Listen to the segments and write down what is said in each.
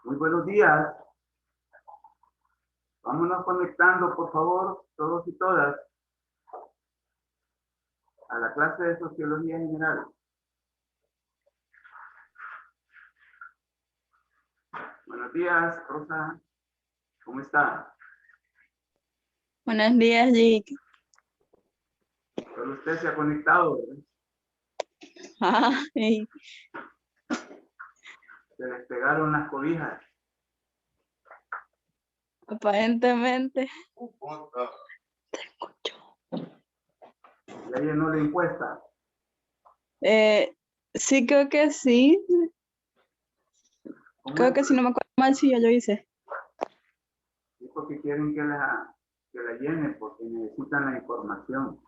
Muy buenos días. Vámonos conectando, por favor, todos y todas, a la clase de Sociología General. Buenos días, Rosa. ¿Cómo está? Buenos días, Jake. Solo usted se ha conectado, ¿verdad? Ay, Se despegaron las cobijas. aparentemente. Ya llenó la encuesta. Sí, creo que sí. ¿Cómo Creo es? que si no me acuerdo mal, sí, ya lo hice. Es porque quieren que la llene, porque necesitan la información.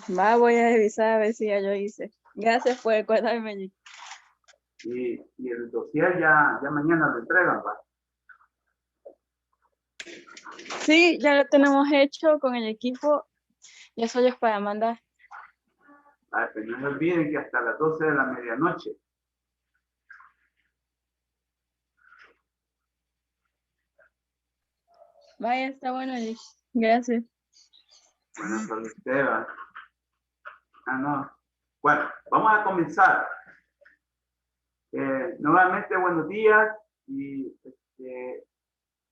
Voy a revisar a ver si ya lo hice. Gracias por recordarme, Jake. Y el dossier ya mañana lo entregan, ¿va? Sí, ya lo tenemos hecho con el equipo. Ya solo es para mandar. Pues no se olviden que hasta las 12 de la medianoche. Vaya, está bueno, Jake. Gracias. Bueno, solo usted va. No. Bueno, vamos a comenzar. Nuevamente, buenos días y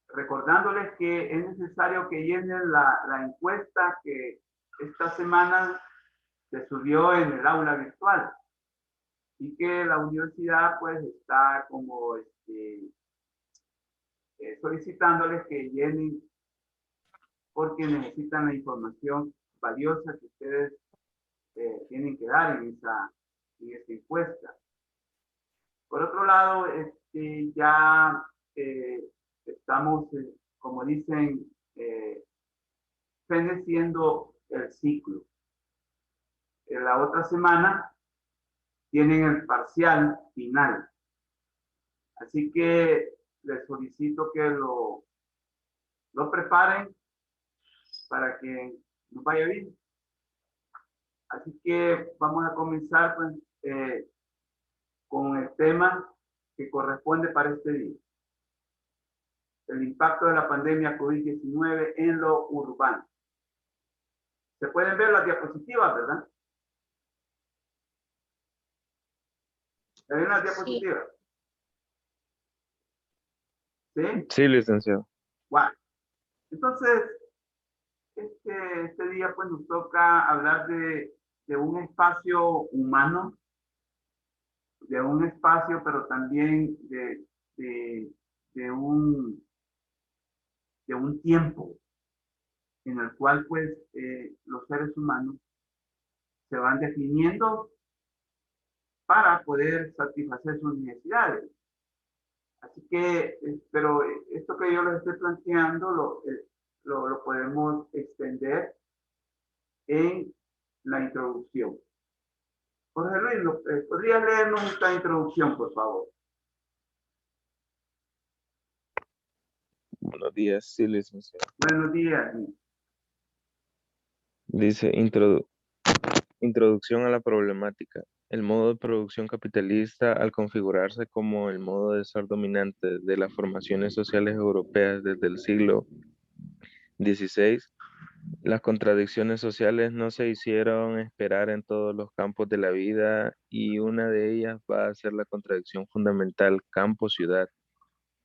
recordándoles que es necesario que llenen la encuesta que esta semana se subió en el aula virtual y que la universidad pues está como solicitándoles que llenen porque necesitan la información valiosa que ustedes tienen que dar en esta encuesta. Por otro lado, ya estamos, como dicen, feneciendo el ciclo. La otra semana tienen el parcial final. Así que les solicito que lo preparen para que nos vaya bien. Así que vamos a comenzar pues, con el tema que corresponde para este día. El impacto de la pandemia COVID-19 en lo urbano. Se pueden ver las diapositivas, ¿verdad? ¿Se ven las diapositivas? ¿Sí? Sí, licenciado. Bueno, entonces, este día pues nos toca hablar de un espacio humano, de un espacio, pero también de, de un, de un tiempo en el cual pues los seres humanos se van definiendo para poder satisfacer sus necesidades. Así que, pero esto que yo les estoy planteando lo podemos extender en la introducción. Jorge Luis, ¿podrías leernos esta introducción, por favor? Buenos días, sí, licenciado. Buenos días. Dice, introducción a la problemática. El modo de producción capitalista, al configurarse como el modo de ser dominante de las formaciones sociales europeas desde el siglo XVI, las contradicciones sociales no se hicieron esperar en todos los campos de la vida y una de ellas va a ser la contradicción fundamental campo-ciudad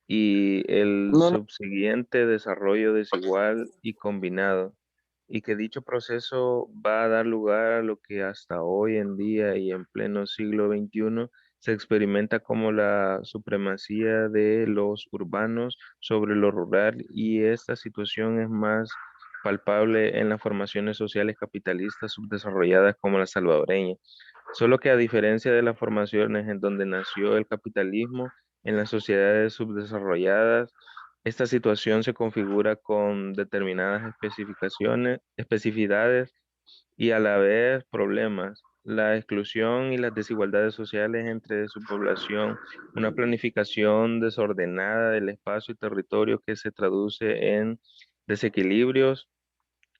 y el subsiguiente desarrollo desigual y combinado, y que dicho proceso va a dar lugar a lo que hasta hoy en día y en pleno siglo XXI se experimenta como la supremacía de los urbanos sobre lo rural, y esta situación es más palpable en las formaciones sociales capitalistas subdesarrolladas como la salvadoreña. Solo que a diferencia de las formaciones en donde nació el capitalismo, en las sociedades subdesarrolladas, esta situación se configura con determinadas especificidades y a la vez problemas. La exclusión y las desigualdades sociales entre su población, una planificación desordenada del espacio y territorio que se traduce en desequilibrios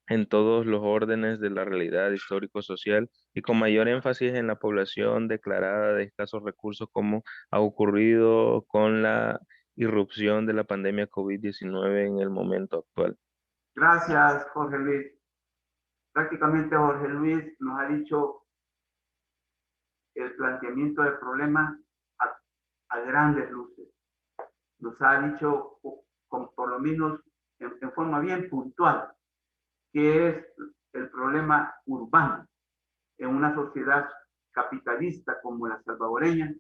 en todos los órdenes de la realidad histórico-social y con mayor énfasis en la población declarada de escasos recursos, como ha ocurrido con la irrupción de la pandemia COVID-19 en el momento actual. Gracias, Jorge Luis. Prácticamente Jorge Luis nos ha dicho el planteamiento del problema a grandes luces. Nos ha dicho, por lo menos en forma bien puntual, que es el problema urbano en una sociedad capitalista como la salvadoreña,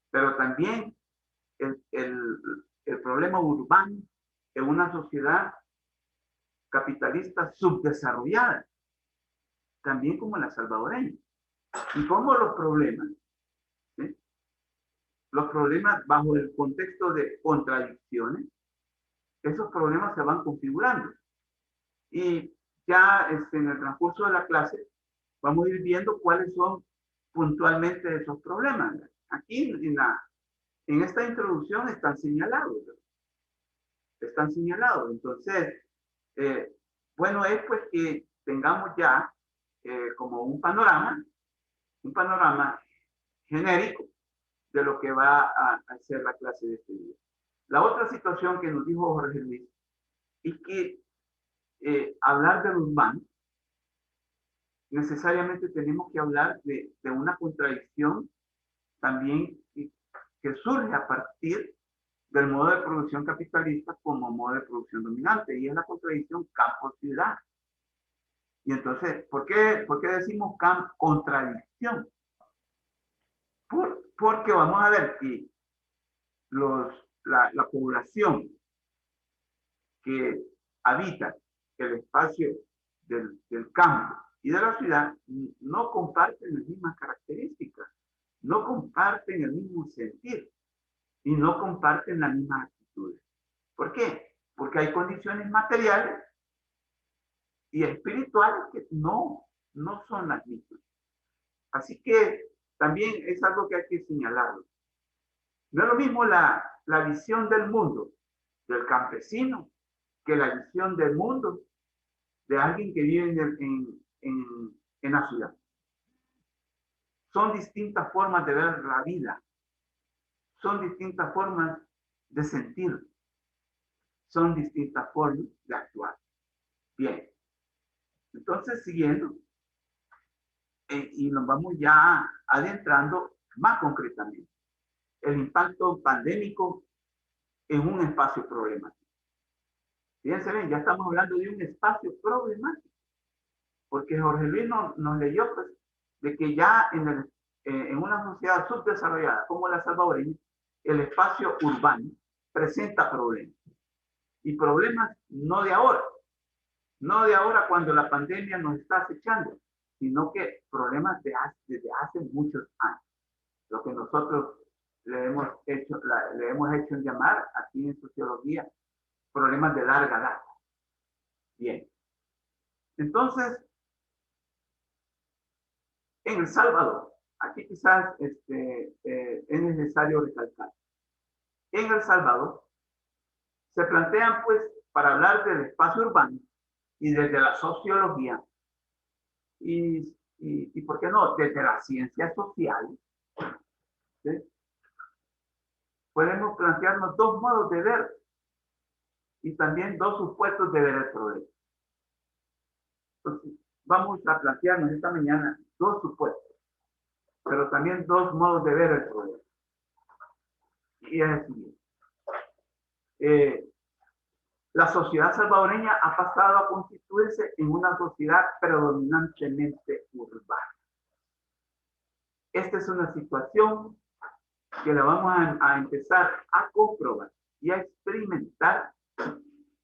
pero también el problema urbano en una sociedad capitalista subdesarrollada, también como la salvadoreña. Y como los problemas, ¿sí? Los problemas bajo el contexto de contradicciones, esos problemas se van configurando. Y ya en el transcurso de la clase vamos a ir viendo cuáles son puntualmente esos problemas. Aquí en esta introducción están señalados. Están señalados. Entonces, bueno es pues que tengamos ya como un panorama genérico de lo que va a ser la clase de este día. La otra situación que nos dijo Jorge Luis es que hablar del urbano, necesariamente tenemos que hablar de una contradicción también que surge a partir del modo de producción capitalista como modo de producción dominante, y es la contradicción campo-ciudad. Y entonces, ¿por qué decimos contradicción? Porque vamos a ver que la población que habita el espacio del campo y de la ciudad no comparten las mismas características, no comparten el mismo sentir y no comparten las mismas actitudes. ¿Por qué? Porque hay condiciones materiales y espirituales que no son las mismas. Así que también es algo que hay que señalarlo. No es lo mismo la visión del mundo del campesino que la visión del mundo de alguien que vive en la ciudad. Son distintas formas de ver la vida. Son distintas formas de sentir. Son distintas formas de actuar. Bien. Entonces, siguiendo, y nos vamos ya adentrando más concretamente. El impacto pandémico en un espacio problemático. Fíjense bien, ya estamos hablando de un espacio problemático, porque Jorge Luis nos leyó pues, de que ya en una sociedad subdesarrollada como la salvadoreña, el espacio urbano presenta problemas. Y problemas no de ahora cuando la pandemia nos está acechando, sino que problemas desde hace muchos años. Lo que nosotros le hemos hecho en llamar aquí en sociología problemas de larga data. Bien. Entonces, en El Salvador, aquí quizás es necesario recalcar. En El Salvador se plantean, pues, para hablar del espacio urbano y desde la sociología y ¿por qué no? Desde la ciencia social, ¿sí? Podemos plantearnos dos modos de ver y también dos supuestos de ver el problema. Entonces, vamos a plantearnos esta mañana dos supuestos, pero también dos modos de ver el problema. Y es el siguiente. La sociedad salvadoreña ha pasado a constituirse en una sociedad predominantemente urbana. Esta es una situación que la vamos a empezar a comprobar y a experimentar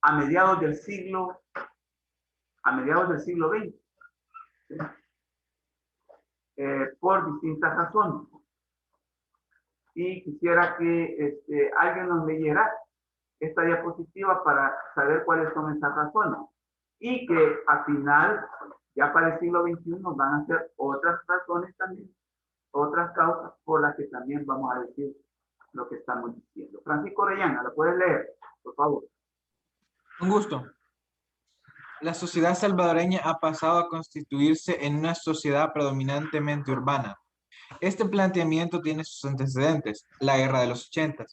a mediados del siglo XX, ¿sí? Por distintas razones. Y quisiera que alguien nos leyera esta diapositiva para saber cuáles son esas razones. Y que al final, ya para el siglo XXI, van a ser otras razones también, otras causas por las que también vamos a decir lo que estamos diciendo. Francisco Orellana, ¿la puedes leer, por favor? Un gusto. La sociedad salvadoreña ha pasado a constituirse en una sociedad predominantemente urbana. Este planteamiento tiene sus antecedentes. La Guerra de los 80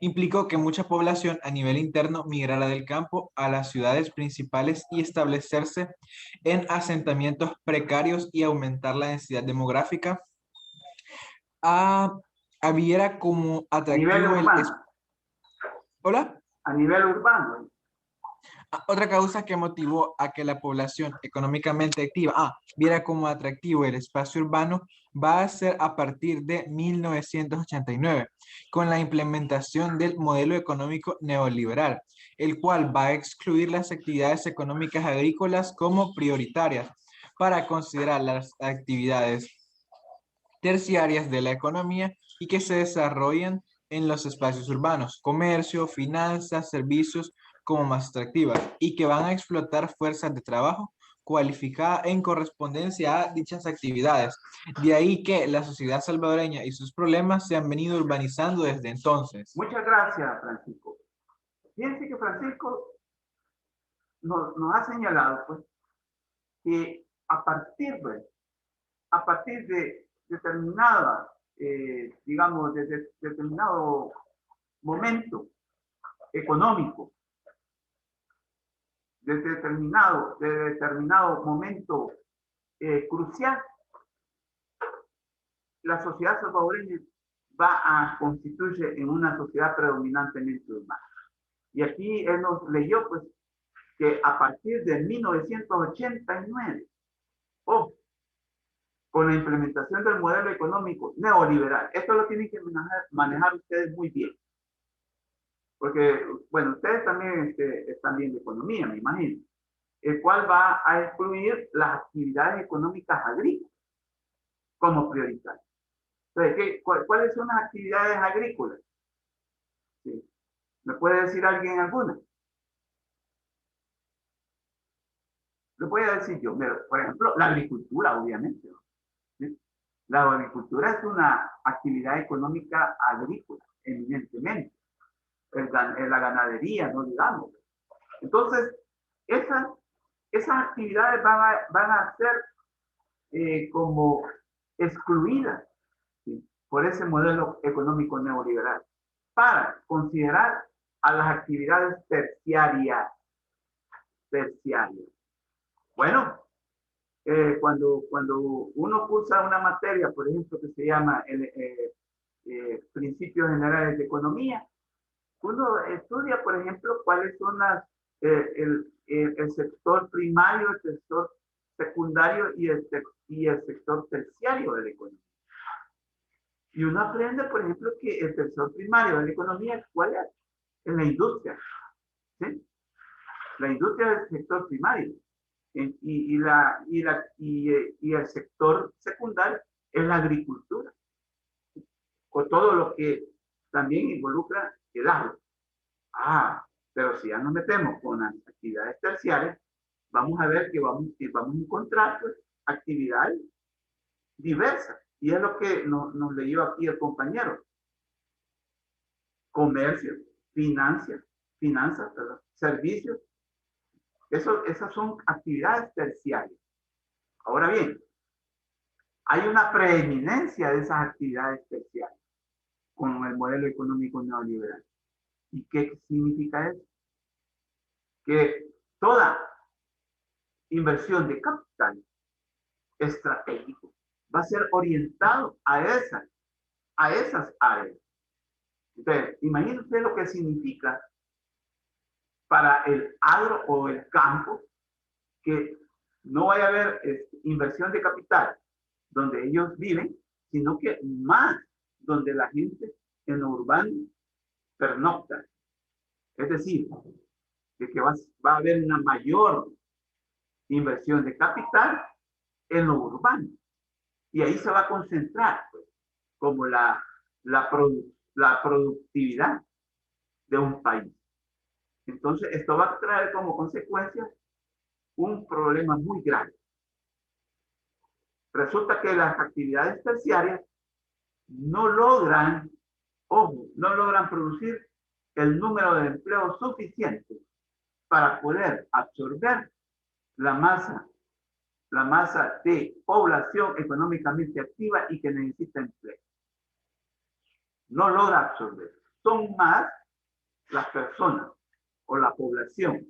implicó que mucha población a nivel interno migrara del campo a las ciudades principales y establecerse en asentamientos precarios y aumentar la densidad demográfica. Viera como A nivel atractivo urbano. ¿Hola? A nivel urbano. Otra causa que motivó a que la población económicamente activa viera como atractivo el espacio urbano va a ser a partir de 1989, con la implementación del modelo económico neoliberal, el cual va a excluir las actividades económicas agrícolas como prioritarias para considerar las actividades terciarias de la economía y que se desarrollen en los espacios urbanos, comercio, finanzas, servicios como más atractivas y que van a explotar fuerzas de trabajo cualificada en correspondencia a dichas actividades. De ahí que la sociedad salvadoreña y sus problemas se han venido urbanizando desde entonces. Muchas gracias, Francisco. Fíjense que Francisco nos ha señalado pues, que a partir de determinada, digamos, de determinado momento económico, de determinado momento crucial, la sociedad salvadoreña va a constituirse en una sociedad predominantemente urbana. Y aquí él nos leyó, pues, que a partir de 1989, con la implementación del modelo económico neoliberal, esto lo tienen que manejar ustedes muy bien. Porque, bueno, ustedes también están viendo economía, me imagino, el cual va a excluir las actividades económicas agrícolas como prioritarias. Entonces, ¿cuáles son las actividades agrícolas? ¿Sí? ¿Me puede decir alguien alguna? Lo voy a decir yo. Mira, por ejemplo, la agricultura, obviamente. ¿Sí? La agricultura es una actividad económica agrícola, eminentemente. La ganadería, no digamos. Entonces, esas actividades van a ser como excluidas, ¿sí?, por ese modelo económico neoliberal, para considerar a las actividades terciarias. Bueno, cuando uno cursa una materia, por ejemplo, que se llama Principios Generales de Economía, uno estudia, por ejemplo, cuáles son el sector primario, el sector secundario y el sector terciario de la economía. Y uno aprende, por ejemplo, que el sector primario de la economía, ¿cuál es? Es la industria. ¿Sí? La industria es el sector primario. Y el sector secundario es la agricultura. Con todo lo que también involucra el agro. Pero si ya nos metemos con las actividades terciarias, vamos a ver que vamos a encontrar pues, actividades diversas. Y es lo que nos leyó aquí el compañero. Comercio, finanzas, servicios. Esas son actividades terciarias. Ahora bien, hay una preeminencia de esas actividades terciarias con el modelo económico neoliberal. ¿Y qué significa eso? Que toda inversión de capital estratégico va a ser orientado a esas áreas. Entonces, imagínense lo que significa para el agro o el campo que no vaya a haber inversión de capital donde ellos viven, sino que más donde la gente en lo urbano pernocta. Es decir, que va a haber una mayor inversión de capital en lo urbano. Y ahí se va a concentrar, pues, como la productividad de un país. Entonces, esto va a traer como consecuencia un problema muy grave. Resulta que las actividades terciarias no logran producir el número de empleos suficiente para poder absorber la masa de población económicamente activa y que necesita empleo. No logra absorber. Son más las personas o la población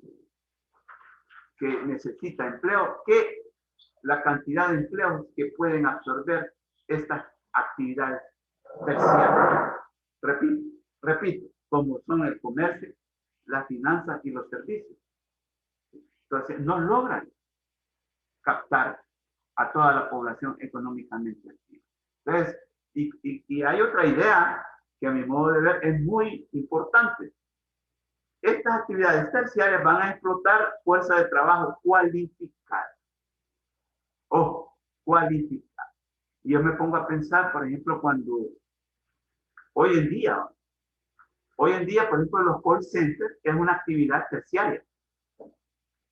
que necesita empleo que la cantidad de empleos que pueden absorber estas actividades terciarias. Repito, como son el comercio, las finanzas y los servicios. Entonces, no logran captar a toda la población económicamente activa. Entonces, y hay otra idea que a mi modo de ver es muy importante. Estas actividades terciarias van a explotar fuerza de trabajo cualificada. Ojo, cualificada. Y yo me pongo a pensar, por ejemplo, cuando hoy en día, por ejemplo, los call centers es una actividad terciaria.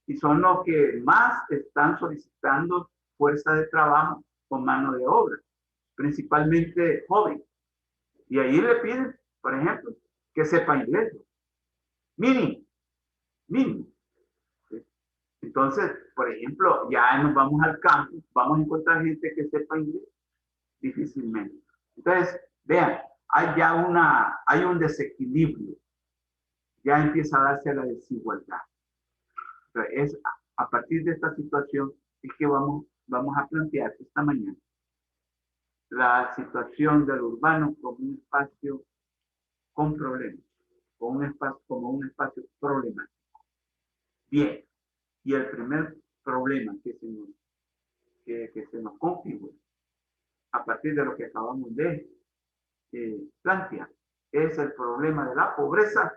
Y son los que más están solicitando fuerza de trabajo o mano de obra, principalmente jóvenes. Y ahí le piden, por ejemplo, que sepa inglés. Mínimo. Entonces, por ejemplo, ya nos vamos al campo, vamos a encontrar gente que sepa inglés. Difícilmente. Entonces, vean, hay un desequilibrio. Ya empieza a darse la desigualdad. Entonces, a partir de esta situación es que vamos a plantear esta mañana la situación del urbano como un espacio con problemas, como un espacio problemático. Bien, y el primer problema que se nos configura a partir de lo que acabamos de plantear es el problema de la pobreza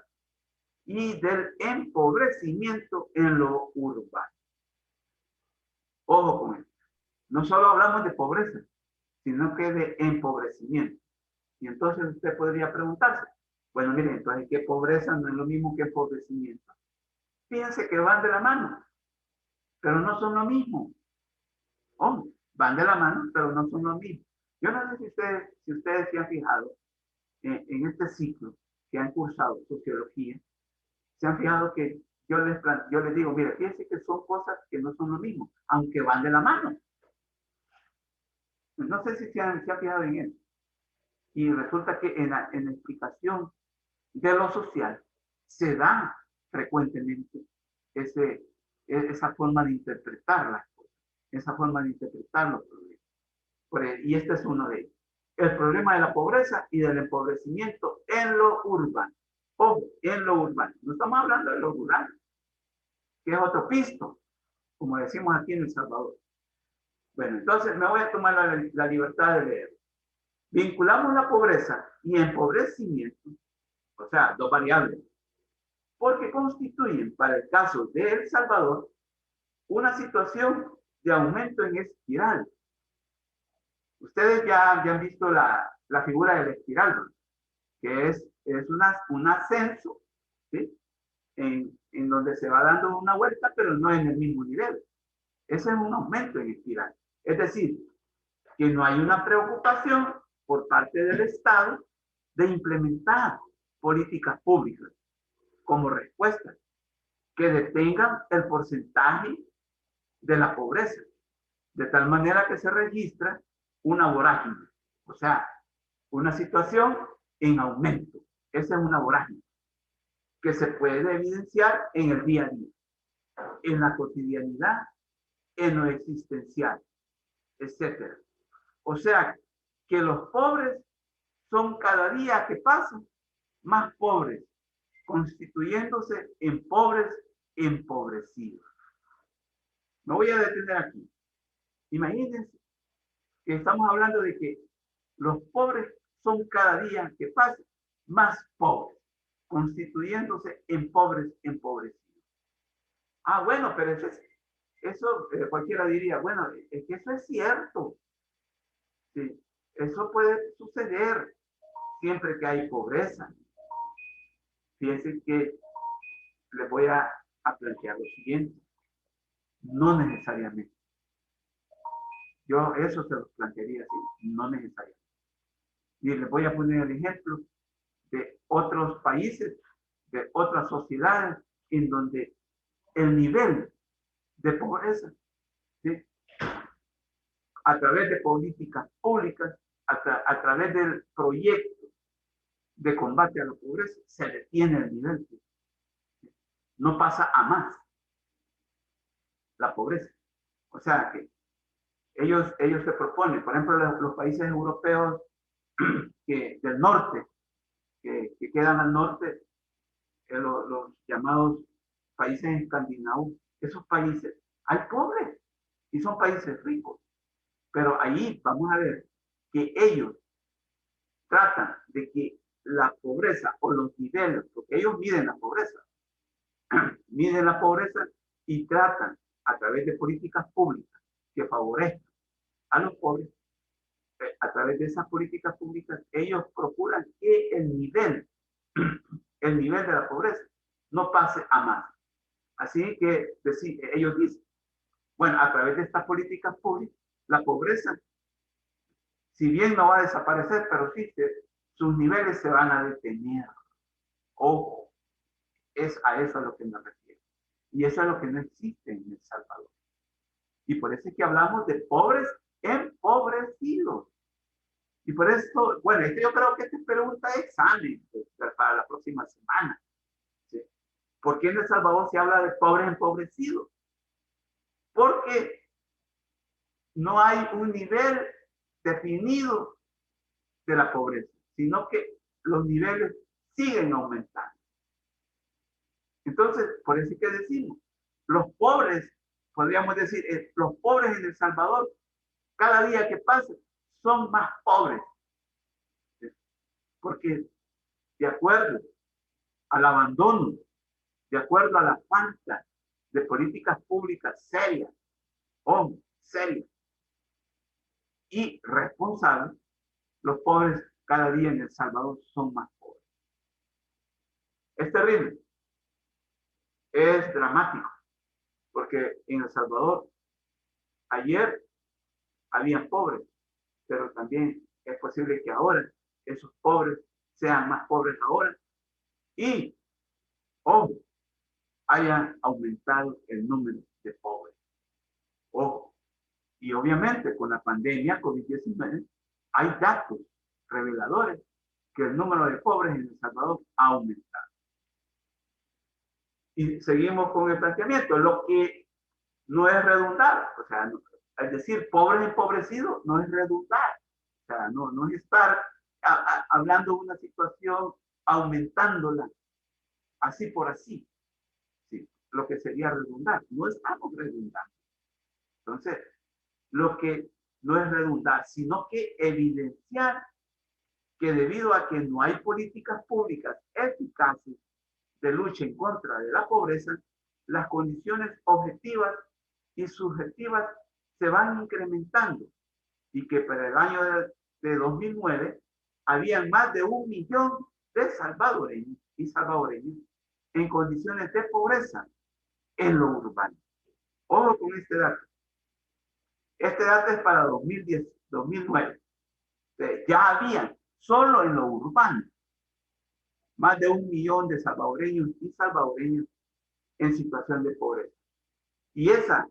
y del empobrecimiento en lo urbano. Ojo con esto. No solo hablamos de pobreza, sino que de empobrecimiento. Y entonces usted podría preguntarse, bueno, miren, entonces, ¿qué pobreza no es lo mismo que empobrecimiento? Fíjense que van de la mano, pero no son lo mismo. Ojo, van de la mano, pero no son lo mismo. Yo no sé si ustedes se han fijado en este ciclo que han cursado sociología, se han fijado que yo les digo, mire, fíjense que son cosas que no son lo mismo, aunque van de la mano. No sé si se han fijado en eso. Y resulta que en la explicación de lo social se da frecuentemente esa forma de interpretar las cosas, esa forma de interpretar los problemas. Y este es uno de ellos. El problema de la pobreza y del empobrecimiento en lo urbano. Ojo, en lo urbano. No estamos hablando de lo rural, que es otro pisto, como decimos aquí en El Salvador. Bueno, entonces me voy a tomar la libertad de leer. Vinculamos la pobreza y empobrecimiento, o sea, dos variables, porque constituyen, para el caso de El Salvador, una situación de aumento en espiral. Ustedes ya han visto la figura de la espiral, ¿no? Que es un ascenso, ¿sí? En donde se va dando una vuelta, pero no en el mismo nivel. Ese es un aumento en espiral. Es decir, que no hay una preocupación por parte del Estado de implementar políticas públicas como respuesta que detengan el porcentaje de la pobreza, de tal manera que se registra una vorágine, o sea, una situación en aumento. Esa es una vorágine que se puede evidenciar en el día a día, en la cotidianidad, en lo existencial, etc. O sea, que los pobres son cada día que pasa más pobres, constituyéndose en pobres empobrecidos. Me voy a detener aquí. Imagínense que estamos hablando de que los pobres son cada día que pasa más pobres, constituyéndose en pobres empobrecidos. Ah, bueno, pero eso cualquiera diría, bueno, es que eso es cierto. Sí, eso puede suceder siempre que hay pobreza. Fíjense que les voy a plantear lo siguiente. No necesariamente. Yo eso se lo plantearía así, no necesariamente. Y les voy a poner el ejemplo de otros países, de otras sociedades, en donde el nivel de pobreza, ¿sí? A través de políticas públicas, a través del proyecto de combate a la pobreza, se detiene el nivel. No pasa a más la pobreza. O sea que ellos se proponen, por ejemplo, los países europeos del norte, que quedan al norte, los llamados países escandinavos, esos países, hay pobres y son países ricos, pero ahí vamos a ver que ellos tratan de que la pobreza o los niveles, porque ellos miden la pobreza y tratan a través de políticas públicas que favorezcan a los pobres. A través de esas políticas públicas, ellos procuran que el nivel de la pobreza no pase a más. Así que ellos dicen, bueno, a través de estas políticas públicas, la pobreza, si bien no va a desaparecer, pero sí, sus niveles se van a detener. Ojo, es a eso a lo que me refiero. Y eso es lo que no existe en El Salvador. Y por eso es que hablamos de pobres empobrecidos. Y por eso, bueno, yo creo que esta es pregunta de examen para la próxima semana. ¿Sí? ¿Por qué en El Salvador se habla de pobres empobrecidos? Porque no hay un nivel definido de la pobreza, sino que los niveles siguen aumentando. Entonces, por eso es que decimos, los pobres, podríamos decir, los pobres en El Salvador, cada día que pasa, son más pobres. Porque de acuerdo al abandono, de acuerdo a la falta de políticas públicas serias y responsables, los pobres cada día en El Salvador son más pobres. Es terrible, es dramático, porque en El Salvador ayer habían pobres, pero también es posible que ahora esos pobres sean más pobres ahora y hayan aumentado el número de pobres. Ojo, y obviamente con la pandemia COVID-19 hay datos reveladores que el número de pobres en El Salvador ha aumentado. Y seguimos con el planteamiento, lo que no es redundar, o sea, es decir, pobres empobrecidos no es redundar, o sea, no es estar hablando de una situación, aumentándola, así por así, ¿sí? Lo que sería redundar, no estamos redundando. Entonces, lo que no es redundar, sino que evidenciar que debido a que no hay políticas públicas eficaces de lucha en contra de la pobreza, las condiciones objetivas y subjetivas se van incrementando y que para el año de 2009 habían más de 1 millón de salvadoreños y salvadoreñas en condiciones de pobreza en lo urbano. Ojo con este dato. Este dato es para 2009. Ya habían, solo en lo urbano, más de 1 millón de salvadoreños y salvadoreñas en situación de pobreza. Y esa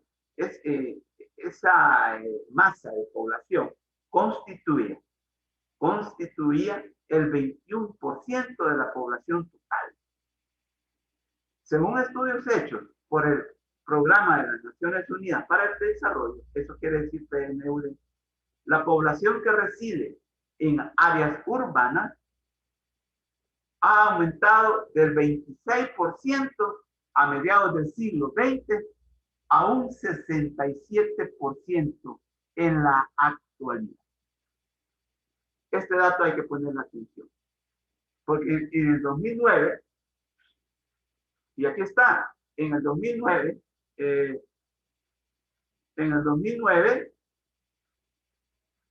masa de población constituía el 21% de la población total. Según estudios hechos por el Programa de las Naciones Unidas para el Desarrollo, eso quiere decir PNUD, la población que reside en áreas urbanas ha aumentado del 26% a mediados del siglo XX a un 67% en la actualidad. Este dato hay que ponerle atención, porque en el 2009, y aquí está, en el 2009,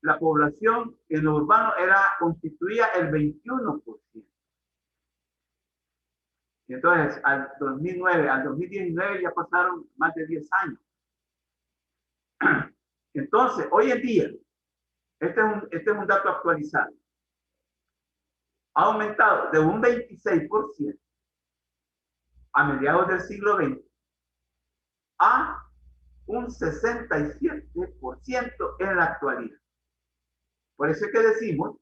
la población en lo urbano constituía el 21%. Y entonces, al 2009, al 2019 ya pasaron más de 10 años. Entonces, hoy en día, este es un dato actualizado, ha aumentado de un 26% a mediados del siglo XX a un 67% en la actualidad. Por eso es que decimos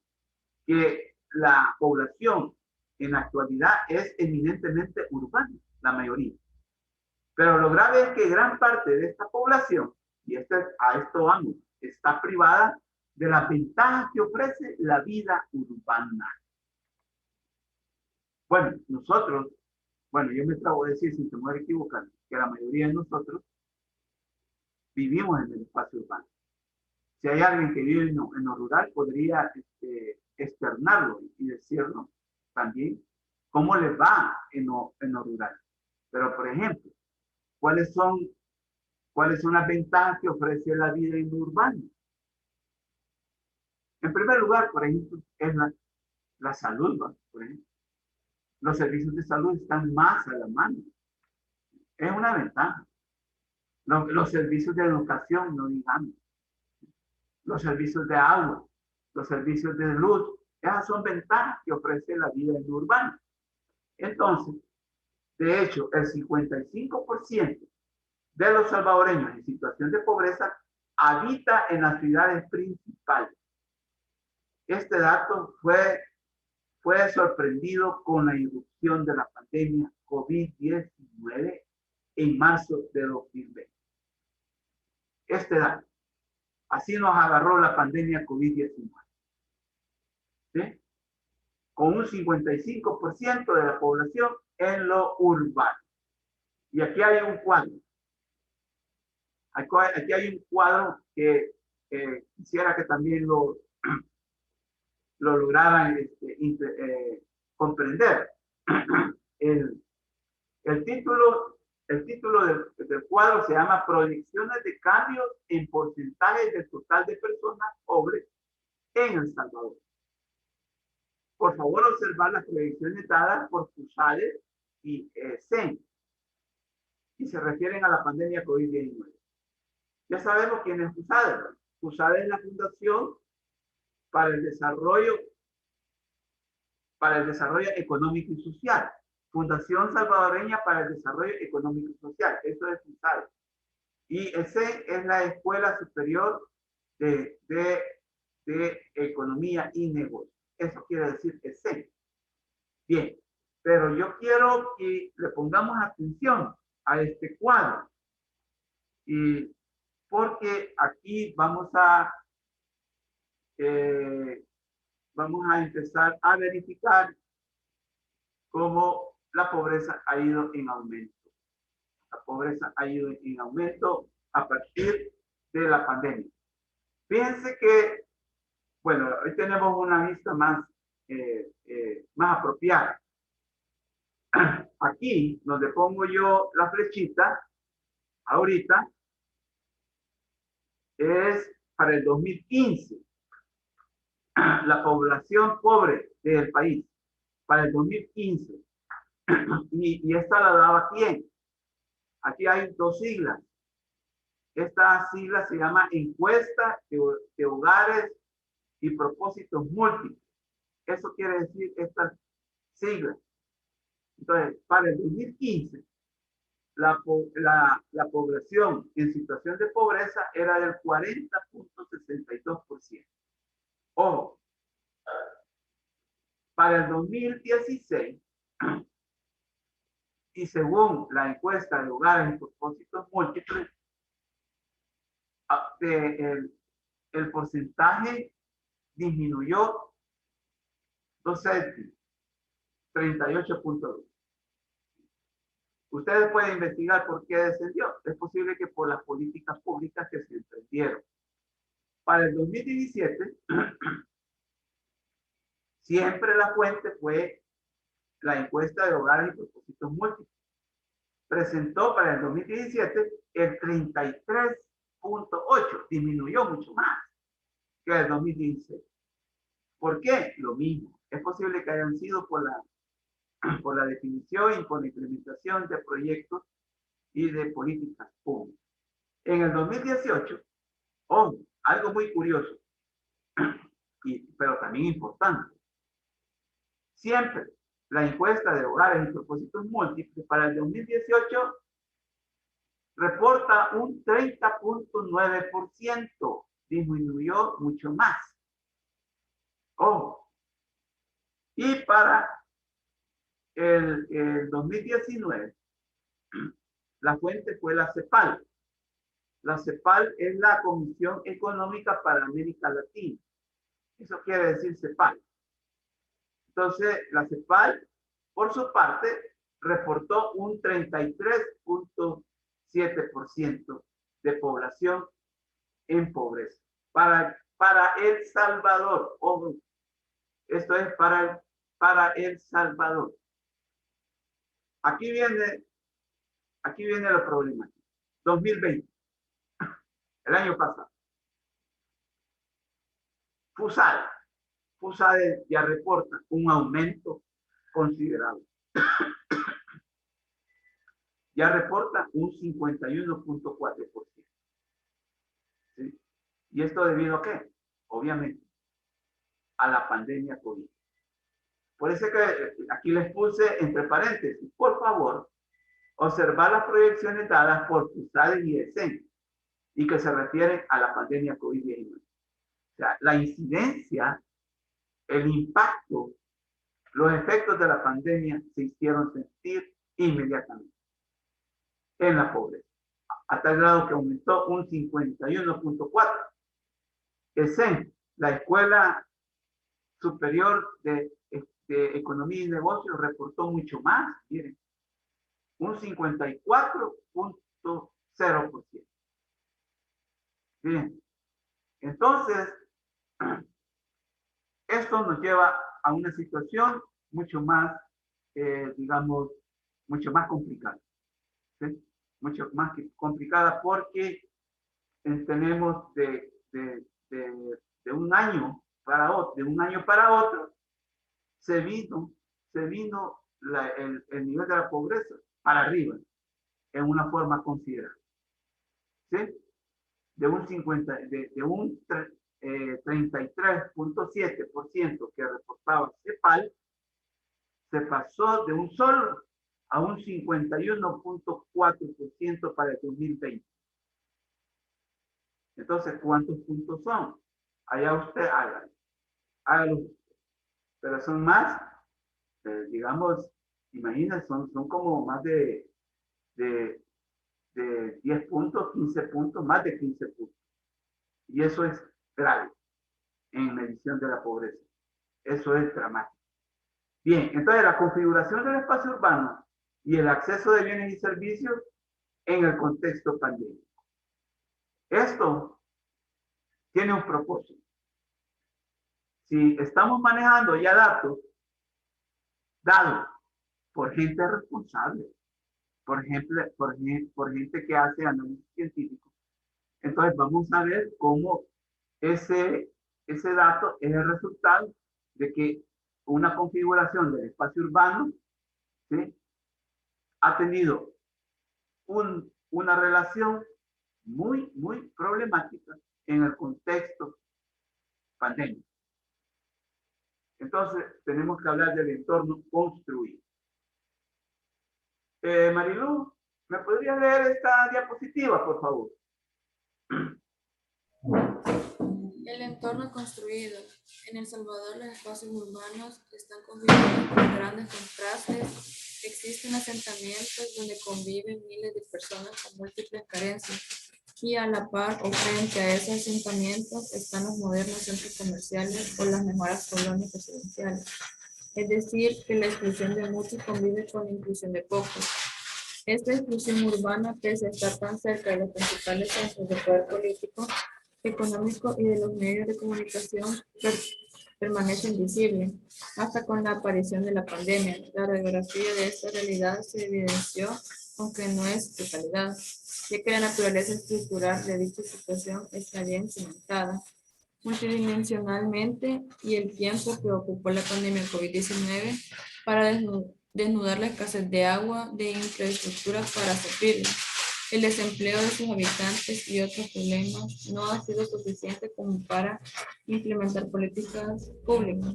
que la población en la actualidad es eminentemente urbana, la mayoría. Pero lo grave es que gran parte de esta población, y a esto vamos, está privada de las ventajas que ofrece la vida urbana. Bueno, nosotros, yo me atrevo a decir, sin temor a equivocar, que la mayoría de nosotros vivimos en el espacio urbano. Si hay alguien que vive en lo rural, podría externarlo y decirlo también cómo les va en lo rural. Pero, por ejemplo, ¿cuáles son las ventajas que ofrece la vida en lo urbano? En primer lugar, por ejemplo, es la salud, ¿no? Por ejemplo. Los servicios de salud están más a la mano. Es una ventaja. Los servicios de educación, no digamos. Los servicios de agua, los servicios de luz, esas son ventajas que ofrece la vida en lo urbano. Entonces, de hecho, el 55% de los salvadoreños en situación de pobreza habita en las ciudades principales. Este dato fue sorprendido con la irrupción de la pandemia COVID-19 en marzo de 2020. Este dato. Así nos agarró la pandemia COVID-19. ¿Sí? Con un 55% de la población en lo urbano. Y aquí hay un cuadro. Aquí hay un cuadro que quisiera que también lo lograran comprender. El título del cuadro se llama Proyecciones de cambios en porcentaje del total de personas pobres en El Salvador. Por favor, observar las proyecciones dadas por FUSADE y CEN, y se refieren a la pandemia COVID-19. Ya sabemos quién es FUSADE, ¿no? FUSADE es la Fundación para el Desarrollo Económico y Social. Fundación Salvadoreña para el Desarrollo Económico y Social. Eso es FUSADE. Y ese es la Escuela Superior de Economía y Negocios. Eso quiere decir ese. Bien, pero yo quiero que le pongamos atención a este cuadro. Y porque aquí vamos a empezar a verificar cómo la pobreza ha ido en aumento. La pobreza ha ido en aumento a partir de la pandemia. Fíjense que, bueno, hoy tenemos una vista más apropiada. Aquí, donde pongo yo la flechita, ahorita, es para el 2015. La población pobre del país, para el 2015. Y esta la daba quién. Aquí hay dos siglas. Esta sigla se llama Encuesta de Hogares y Propósitos Múltiples. Eso quiere decir estas siglas. Entonces, para el 2015, la población en situación de pobreza era del 40.62%. Ojo, para el 2016, y según la encuesta de hogares y propósitos múltiples, el porcentaje disminuyó 2 céntimos, 38.2. Ustedes pueden investigar por qué descendió. Es posible que por las políticas públicas que se emprendieron. Para el 2017, siempre la fuente fue la encuesta de hogares y propósitos múltiples. Presentó para el 2017 el 33.8, disminuyó mucho más que el 2016. ¿Por qué? Lo mismo. Es posible que hayan sido por la definición y por la implementación de proyectos y de políticas públicas. En el 2018, algo muy curioso, pero también importante. Siempre la encuesta de hogares y propósitos múltiples para el 2018 reporta un 30.9%, disminuyó mucho más. Ojo. Y para el 2019, la fuente fue la CEPAL. La CEPAL es la Comisión Económica para América Latina. Eso quiere decir CEPAL. Entonces, la CEPAL, por su parte, reportó un 33.7% de población en pobreza. Para El Salvador, ojo, esto es para El Salvador. Aquí viene lo problemático. 2020, el año pasado. FUSADE ya reporta un aumento considerable. Ya reporta un 51.4%. ¿Sí? ¿Y esto debido a qué? Obviamente, a la pandemia COVID. Por eso que aquí les puse entre paréntesis, por favor, observar las proyecciones dadas por FUSADE y ESEN y que se refieren a la pandemia COVID-19. O sea, la incidencia, el impacto, los efectos de la pandemia se hicieron sentir inmediatamente en la pobreza, a tal grado que aumentó un 51.4%. ESEN, la Escuela Superior de Economía y Negocios, reportó mucho más, miren, un 54.0%. Bien, entonces, esto nos lleva a una situación mucho más, digamos, mucho más complicada. ¿Sí? Mucho más complicada porque tenemos de un año para otro, se vino el nivel de la pobreza para arriba en una forma considerable. ¿Sí? De un 33.7% que reportaba CEPAL, se pasó de un solo a un 51.4% para el 2020. Entonces, ¿cuántos puntos son? Allá usted hágalo. Pero son más, digamos, imagínense, son como más de 10 puntos, 15 puntos, más de 15 puntos. Y eso es grave en medición de la pobreza. Eso es dramático. Bien, entonces la configuración del espacio urbano y el acceso de bienes y servicios en el contexto pandémico. Esto tiene un propósito. Si estamos manejando ya datos dados por gente responsable, por ejemplo, por gente que hace análisis científico, entonces vamos a ver cómo ese dato es el resultado de que una configuración del espacio urbano, ¿sí?, ha tenido una relación muy problemática en el contexto pandémico. Entonces, tenemos que hablar del entorno construido. Marilu, ¿me podría leer esta diapositiva, por favor? El entorno construido. En El Salvador, los espacios urbanos están configurados con grandes contrastes. Existen asentamientos donde conviven miles de personas con múltiples carencias. Y a la par o frente a esos asentamientos están los modernos centros comerciales o las mejoras colonias residenciales. Es decir, que la exclusión de muchos convive con la inclusión de pocos. Esta exclusión urbana, pese a estar tan cerca de los principales centros de poder político, económico y de los medios de comunicación, permanece invisible hasta con la aparición de la pandemia. La radiografía de esta realidad se evidenció, aunque no es totalidad, ya que la naturaleza estructural de dicha situación está bien cimentada multidimensionalmente, y el tiempo que ocupó la pandemia COVID-19 para desnudar la escasez de agua, de infraestructura para suplirla, el desempleo de sus habitantes y otros problemas no ha sido suficiente como para implementar políticas públicas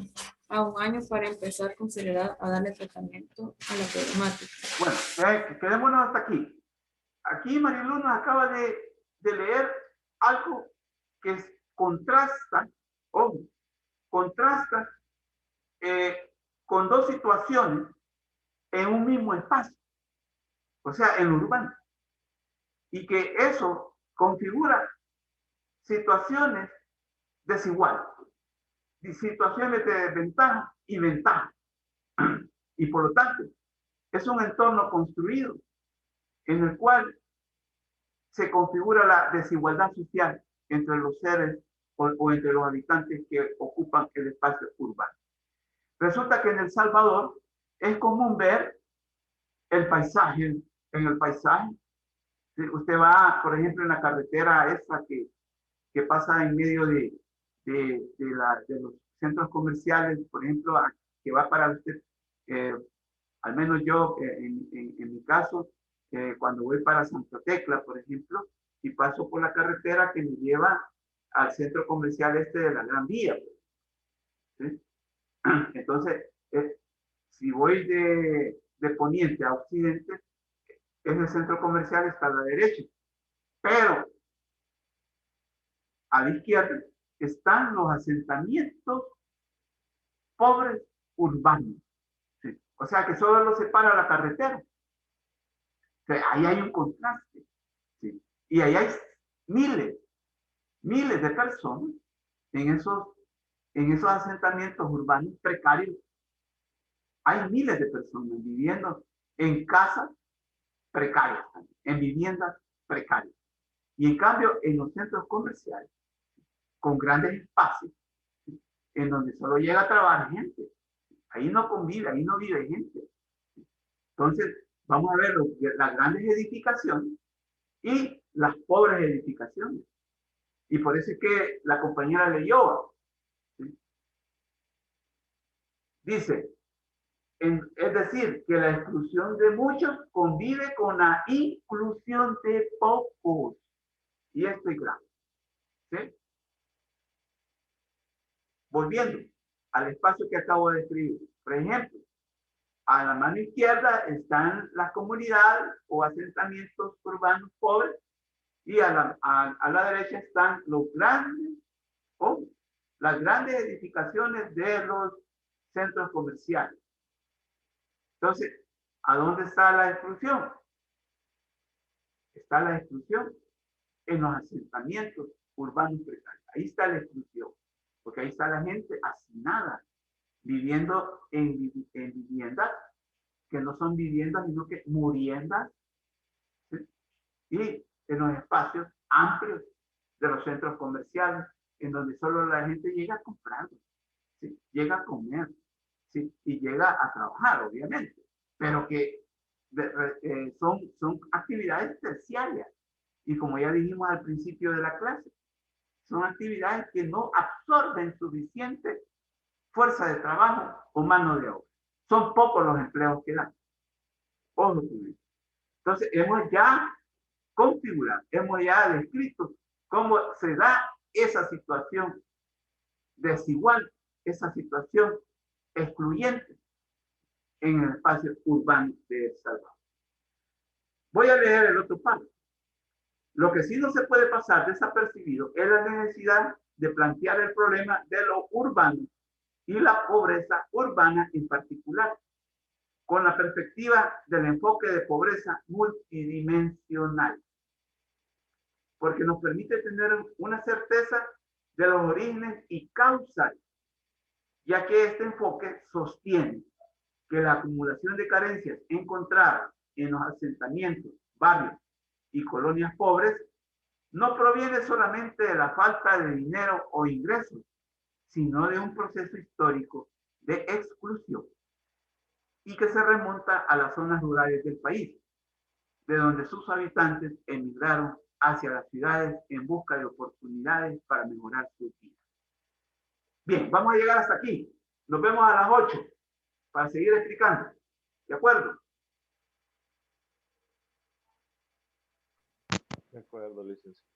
a un año para empezar con seriedad a darle tratamiento a la problemática. Bueno, quedémonos hasta aquí. aquí Marilu nos acaba de leer algo que contrasta, ojo, contrasta con dos situaciones en un mismo espacio, o sea, en lo urbano. Y que eso configura situaciones desiguales, situaciones de desventaja y ventaja. Y por lo tanto, es un entorno construido en el cual se configura la desigualdad social entre los seres o entre los habitantes que ocupan el espacio urbano. Resulta que en El Salvador es común ver el paisaje, en el paisaje. Usted va, por ejemplo, en la carretera esa que pasa en medio de los centros comerciales, por ejemplo, que va para usted, al menos yo, en mi caso, cuando voy para Santa Tecla, por ejemplo, y paso por la carretera que me lleva al centro comercial de la Gran Vía. ¿Sí? Entonces, si voy de poniente a occidente, ese centro comercial está a la derecha, pero a la izquierda están los asentamientos pobres urbanos. ¿Sí? O sea que solo los separa la carretera. O sea, ahí hay un contraste. ¿Sí? Y ahí hay miles de personas en esos asentamientos urbanos precarios. Hay miles de personas viviendo en casas precarias, en viviendas precarias. Y en cambio, en los centros comerciales, con grandes espacios, en donde solo llega a trabajar gente, ahí no convive, ahí no vive gente. Entonces, vamos a ver las grandes edificaciones y las pobres edificaciones. Y por eso es que la compañera leyó, ¿sí? Dice, es decir, que la exclusión de muchos convive con la inclusión de pocos. Y esto es grave. ¿Sí? Volviendo al espacio que acabo de describir. Por ejemplo, a la mano izquierda están las comunidades o asentamientos urbanos pobres y a la derecha están los grandes o las grandes edificaciones de los centros comerciales. Entonces, ¿a dónde está la exclusión? Está la exclusión en los asentamientos urbanos precarios. Ahí está la exclusión, porque ahí está la gente hacinada, viviendo en viviendas que no son viviendas, sino que muriendas, ¿sí? Y en los espacios amplios de los centros comerciales, en donde solo la gente llega a comprar, ¿sí? Llega a comer, ¿sí? Y llega a trabajar, obviamente, pero que son actividades terciarias. Y como ya dijimos al principio de la clase, son actividades que no absorben suficiente fuerza de trabajo o mano de obra. Son pocos los empleos que dan. Ojo con eso. Entonces, hemos ya configurado, hemos ya descrito cómo se da esa situación desigual, esa situación excluyente en el espacio urbano de El Salvador. Voy a leer el otro párrafo. Lo que sí no se puede pasar desapercibido es la necesidad de plantear el problema de lo urbano y la pobreza urbana en particular, con la perspectiva del enfoque de pobreza multidimensional, porque nos permite tener una certeza de los orígenes y causas, ya que este enfoque sostiene que la acumulación de carencias encontradas en los asentamientos, barrios y colonias pobres no proviene solamente de la falta de dinero o ingresos, sino de un proceso histórico de exclusión y que se remonta a las zonas rurales del país, de donde sus habitantes emigraron hacia las ciudades en busca de oportunidades para mejorar su vida. Bien, vamos a llegar hasta aquí. Nos vemos a las 8 para seguir explicando. ¿De acuerdo? De acuerdo, licenciado.